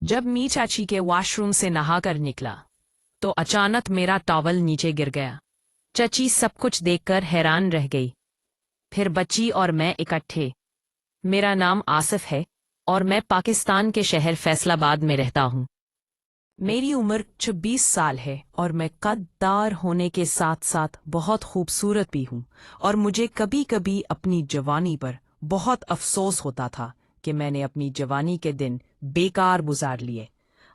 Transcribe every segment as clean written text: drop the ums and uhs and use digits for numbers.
जब मी चाची के वॉशरूम से नहाकर निकला तो अचानक मेरा टॉवल नीचे गिर गया। चाची सब कुछ देखकर हैरान रह गई। फिर बच्ची और मैं इकट्ठे। मेरा नाम आसिफ है और मैं पाकिस्तान के शहर फैसलाबाद में रहता हूँ। मेरी उम्र 26 साल है और मैं कद्दार होने के साथ साथ बहुत खूबसूरत भी हूँ और मुझे कभी कभी अपनी जवानी पर बहुत अफसोस होता था कि मैंने अपनी जवानी के दिन बेकार गुजार लिए।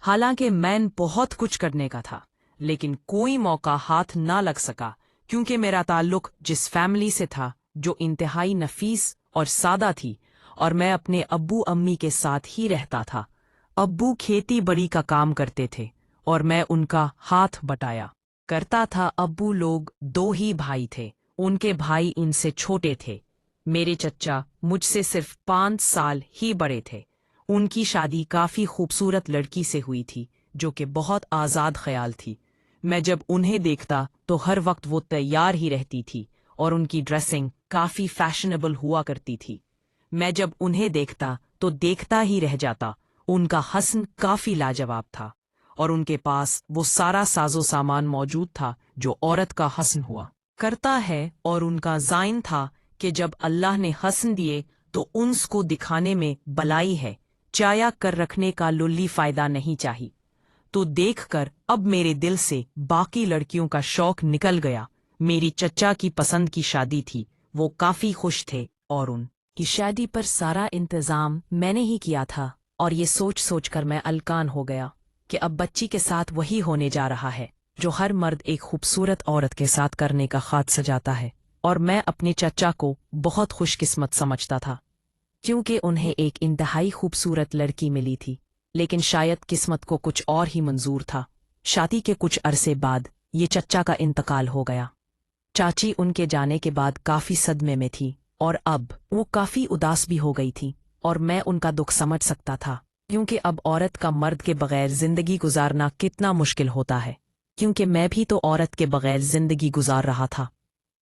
हालांकि मैं बहुत कुछ करने का था लेकिन कोई मौका हाथ ना लग सका क्योंकि मेरा ताल्लुक जिस फैमिली से था जो इंतहाई नफीस और सादा थी और मैं अपने अब्बू अम्मी के साथ ही रहता था। अब्बू खेती बड़ी का काम करते थे और मैं उनका हाथ बटाया करता था। अब्बू लोग दो ही भाई थे, उनके भाई इनसे छोटे थे। मेरे चच्चा मुझसे सिर्फ 5 साल ही बड़े थे। उनकी शादी काफी खूबसूरत लड़की से हुई थी जो कि बहुत आज़ाद ख्याल थी। मैं जब उन्हें देखता तो हर वक्त वो तैयार ही रहती थी और उनकी ड्रेसिंग काफी फैशनेबल हुआ करती थी। मैं जब उन्हें देखता तो देखता ही रह जाता। उनका हस्न काफी लाजवाब था और उनके पास वो सारा साजो सामान मौजूद था जो औरत का हस्न हुआ करता है। और उनका ज़ाइन था कि जब अल्लाह ने हस्न दिए तो उनको दिखाने में बलाई है, चाया कर रखने का लुल्ली फायदा नहीं चाहिए। तो देखकर अब मेरे दिल से बाकी लड़कियों का शौक निकल गया। मेरी चच्चा की पसंद की शादी थी, वो काफी खुश थे और उनकी शादी पर सारा इंतजाम मैंने ही किया था। और ये सोच सोच कर मैं अलकान हो गया कि अब बच्ची के साथ वही होने जा रहा है जो हर मर्द एक खूबसूरत औरत के साथ करने का ख्वाब सजाता है। और मैं अपने चच्चा को बहुत खुशकिस्मत समझता था क्योंकि उन्हें एक इंतहाई खूबसूरत लड़की मिली थी। लेकिन शायद किस्मत को कुछ और ही मंजूर था। शादी के कुछ अरसे बाद ये चच्चा का इंतकाल हो गया। चाची उनके जाने के बाद काफी सदमे में थी और अब वो काफी उदास भी हो गई थी और मैं उनका दुख समझ सकता था क्योंकि अब औरत का मर्द के बगैर जिंदगी गुजारना कितना मुश्किल होता है। क्योंकि मैं भी तो औरत के बगैर जिंदगी गुजार रहा था।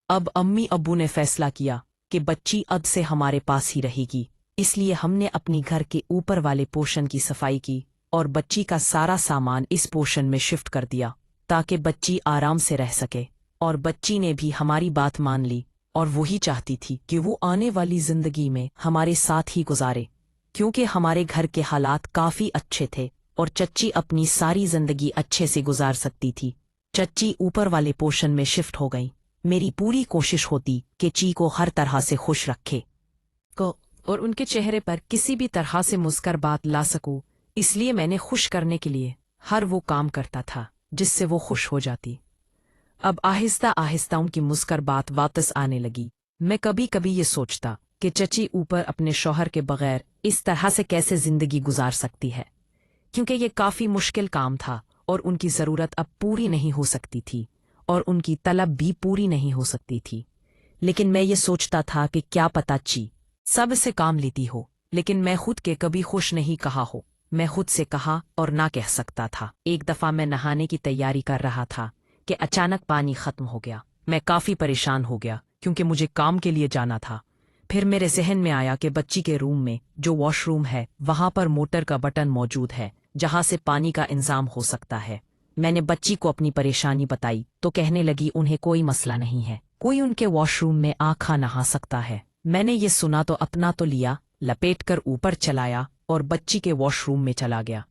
अब अम्मी अब्बू ने फैसला किया कि बच्ची अब से हमारे पास ही रहेगी, इसलिए हमने अपनी घर के ऊपर वाले पोर्शन की सफाई की और बच्ची का सारा सामान इस पोर्शन में शिफ्ट कर दिया ताकि बच्ची आराम से रह सके। और बच्ची ने भी हमारी बात मान ली और वही चाहती थी कि वो आने वाली जिंदगी में हमारे साथ ही गुजारे क्योंकि हमारे घर के हालात काफी अच्छे थे और चच्ची अपनी सारी जिंदगी अच्छे से गुजार सकती थी। चच्ची ऊपर वाले पोर्शन में शिफ्ट हो गई। मेरी पूरी कोशिश होती कि ची को हर तरह से खुश रखे और उनके चेहरे पर किसी भी तरह से मुस्कुराहट बात ला सकूं, इसलिए मैंने खुश करने के लिए हर वो काम करता था जिससे वो खुश हो जाती। अब आहिस्ता आहिस्ता उनकी मुस्कुराहट वापस आने लगी। मैं कभी कभी ये सोचता कि चची ऊपर अपने शौहर के बगैर इस तरह से कैसे जिंदगी गुजार सकती है क्योंकि ये काफी मुश्किल काम था और उनकी जरूरत अब पूरी नहीं हो सकती थी और उनकी तलब भी पूरी नहीं हो सकती थी। लेकिन मैं ये सोचता था कि क्या पता ची सब से काम लेती हो, लेकिन मैं खुद के कभी खुश नहीं कहा हो। मैं खुद से कहा और ना कह सकता था। एक दफा मैं नहाने की तैयारी कर रहा था कि अचानक पानी खत्म हो गया। मैं काफी परेशान हो गया क्योंकि मुझे काम के लिए जाना था। फिर मेरे जहन में आया कि बच्ची के रूम में जो वॉशरूम है वहां पर मोटर का बटन मौजूद है जहां से पानी का इंतजाम हो सकता है। मैंने बच्ची को अपनी परेशानी बताई तो कहने लगी उन्हें कोई मसला नहीं है, कोई उनके वॉशरूम में आखा नहा सकता है। मैंने ये सुना तो अपना तो लिया, लपेट कर ऊपर चलाया और बच्ची के वॉशरूम में चला गया।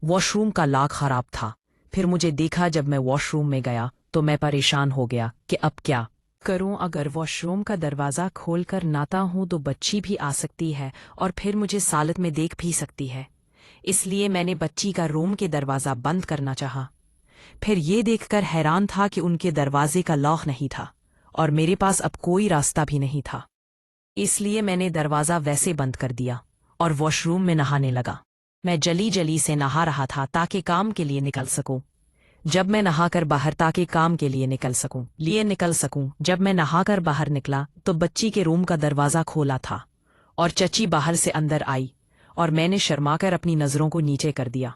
वॉशरूम का लॉक खराब था। फिर मुझे देखा जब मैं वॉशरूम में गया तो मैं परेशान हो गया कि अब क्या करूं। अगर वॉशरूम का दरवाज़ा खोल कर नाता हूं तो बच्ची भी आ सकती है और फिर मुझे सालत में देख भी सकती है। इसलिए मैंने बच्ची का रूम के दरवाज़ा बंद करना चाहा। फिर ये देखकर हैरान था कि उनके दरवाजे का लॉक नहीं था और मेरे पास अब कोई रास्ता भी नहीं था। इसलिए मैंने दरवाज़ा वैसे बंद कर दिया और वॉशरूम में नहाने लगा। मैं जली जली से नहा रहा था ताकि काम के लिए निकल सकूं। जब मैं नहाकर बाहर ताकि काम के लिए निकल सकूं। जब मैं नहाकर बाहर निकला तो बच्ची के रूम का दरवाज़ा खोला था और चची बाहर से अंदर आई और मैंने शर्माकर अपनी नज़रों को नीचे कर दिया।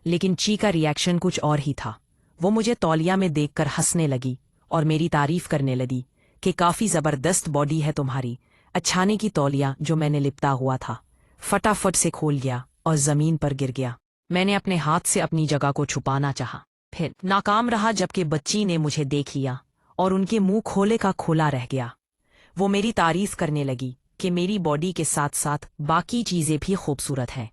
लेकिन ची का रिएक्शन कुछ और ही था। वो मुझे तौलिया में देखकर हंसने लगी और मेरी तारीफ करने लगी कि काफ़ी ज़बरदस्त बॉडी है तुम्हारी। अचानक की तौलिया जो मैंने लिपटा हुआ था फटाफट से खोल गया और ज़मीन पर गिर गया। میں نے اپنے ہاتھ سے اپنی جگہ کو چھپانا چاہا، پھر ناکام رہا جبکہ بچی نے مجھے دیکھ لیا اور ان کے منہ کھولے کا کھولا رہ گیا۔ وہ میری تعریف کرنے لگی کہ میری باڈی کے ساتھ ساتھ باقی چیزیں بھی خوبصورت ہیں۔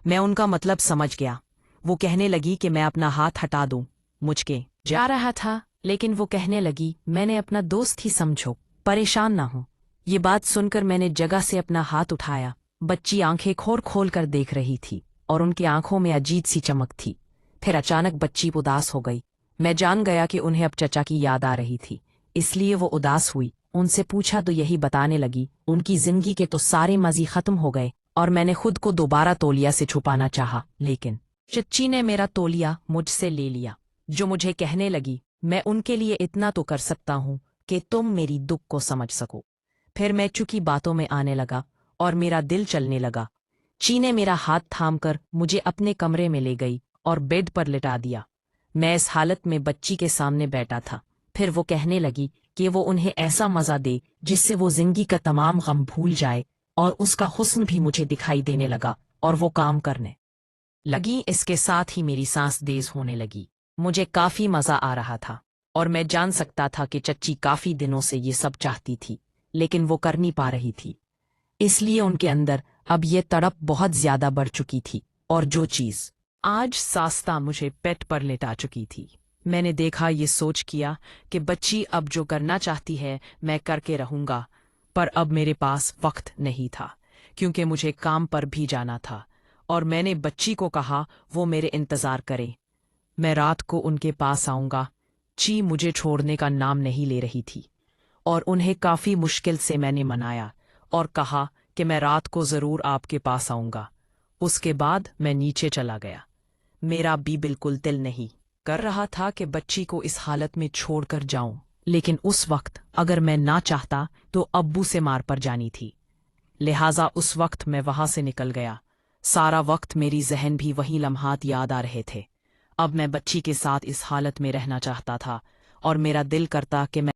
میں ان کا مطلب سمجھ گیا۔ وہ کہنے لگی کہ میں اپنا ہاتھ ہٹا دوں، مجھ کے جا رہا تھا، لیکن وہ کہنے لگی میں نے اپنا دوست ہی سمجھو، پریشان نہ ہوں۔ یہ بات سن کر میں نے جگہ سے اپنا ہاتھ اٹھایا۔ بچی آنکھیں کھول کر دیکھ رہی تھی اور ان کی آنکھوں میں عجیب سی چمک تھی۔ پھر اچانک بچی اداس ہو گئی۔ میں جان گیا کہ انہیں اب چچا کی یاد آ رہی تھی، اس لیے وہ اداس ہوئی۔ ان سے پوچھا تو یہی بتانے لگی ان کی زندگی کے تو سارے مزے ختم ہو گئے اور میں نے خود کو دوبارہ تولیا سے چھپانا چاہا، لیکن چچی نے میرا تولیا مجھ سے لے لیا، جو مجھے کہنے لگی میں ان کے لیے اتنا تو کر سکتا ہوں کہ تم میری دکھ کو سمجھ سکو۔ پھر میں چکی باتوں میں آنے لگا اور میرا دل چلنے لگا۔ چی نے میرا ہاتھ تھام کر مجھے اپنے کمرے میں لے گئی اور بیڈ پر لٹا دیا۔ میں اس حالت میں بچی کے سامنے بیٹھا تھا۔ پھر وہ کہنے لگی کہ وہ انہیں ایسا مزہ دے جس سے وہ زندگی کا تمام غم بھول جائے، اور اس کا حسن بھی مجھے دکھائی دینے لگا اور وہ کام کرنے لگی۔ اس کے ساتھ ہی میری سانس تیز ہونے لگی۔ مجھے کافی مزہ آ رہا تھا اور میں جان سکتا تھا کہ چچی کافی دنوں سے یہ سب چاہتی تھی، لیکن وہ کر نہیں پا رہی تھی، اس لیے ان کے اندر اب یہ تڑپ بہت زیادہ بڑھ چکی تھی۔ اور جو چیز آج ساستہ مجھے پیٹ پر لٹا چکی تھی، میں نے دیکھا، یہ سوچ کیا کہ بچی اب جو کرنا چاہتی ہے میں کر کے رہوں گا، پر اب میرے پاس وقت نہیں تھا کیونکہ مجھے کام پر بھی جانا تھا، اور میں نے بچی کو کہا وہ میرے انتظار کرے، میں رات کو ان کے پاس آؤں گا۔ چی مجھے چھوڑنے کا نام نہیں لے رہی تھی اور انہیں کافی مشکل سے میں نے منایا اور کہا کہ میں رات کو ضرور آپ کے پاس آؤں گا۔ اس کے بعد میں نیچے چلا گیا۔ میرا بھی بالکل دل نہیں کر رہا تھا کہ بچی کو اس حالت میں چھوڑ کر جاؤں، لیکن اس وقت اگر میں نہ چاہتا تو ابو سے مار پر جانی تھی، لہٰذا اس وقت میں وہاں سے نکل گیا۔ سارا وقت میری ذہن بھی وہی لمحات یاد آ رہے تھے۔ اب میں بچی کے ساتھ اس حالت میں رہنا چاہتا تھا اور میرا دل کرتا کہ میں